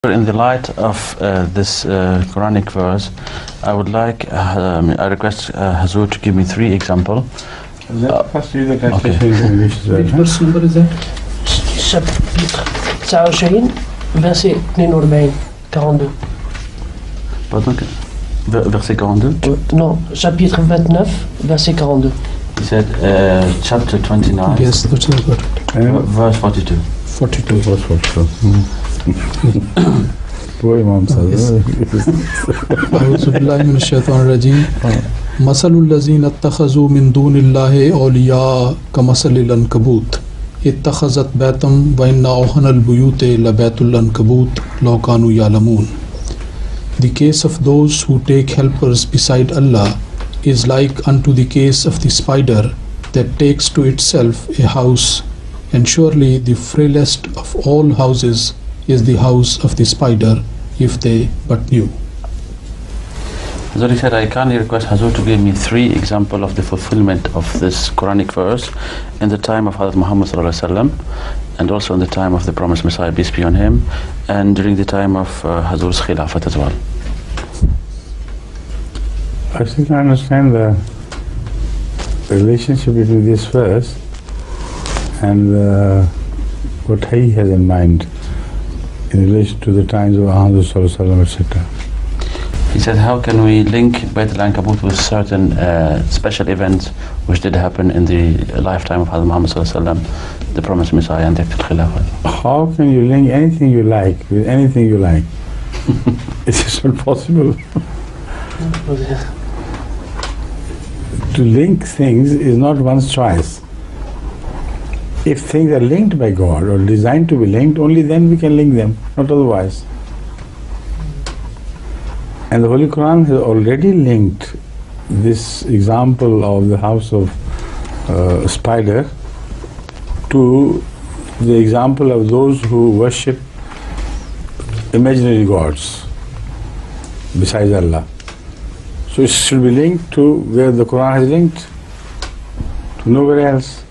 In the light of this Quranic verse, I would like, I request Hazur to give me 3 examples. First read the translation in English. Which verse number is that? Chapitre 29, verset 42. 42. Pardon, verset 42? Non, chapitre 29, verset 42. He said chapter 29, Yes, that's what. verse 42. 42. Verse 42. Poor Imam Sahib. أعوذ بالله من الشيطان الرجيم مثل الذين اتخذوا من دون الله أولياء كمثل العنكبوت اتخذت بيتا وإن أوهن البيوت لبيت العنكبوت لو كانوا يعلمون. The case of those who take helpers beside Allah is like unto the case of the spider that takes to itself a house, and surely the frailest of all houses is the house of the spider, if they but knew. Hazur, he said, I kindly request Hazur to give me 3 examples of the fulfillment of this Quranic verse in the time of Hadith Muhammad sallallahu alaihi wasallam, and also in the time of the promised Messiah, peace be on him, and during the time of Hazur's Khilafat as well. I still can understand the relationship between this verse and what he has in mind in relation to the times of Muhammad sallallahu alaihi wasallam, etc. He said, how can we link Bayt al-Ankabut with certain special events which did happen in the lifetime of Hadith Muhammad sallallahu alaihi wasallam, the promised Messiah and Death al-Khilafah? How can you link anything you like with anything you like? It's just not possible. To link things is not one's choice. If things are linked by God or designed to be linked, only then we can link them, not otherwise. And the Holy Quran has already linked this example of the house of spider to the example of those who worship imaginary gods besides Allah. So it should be linked to where the Quran has linked, to nowhere else.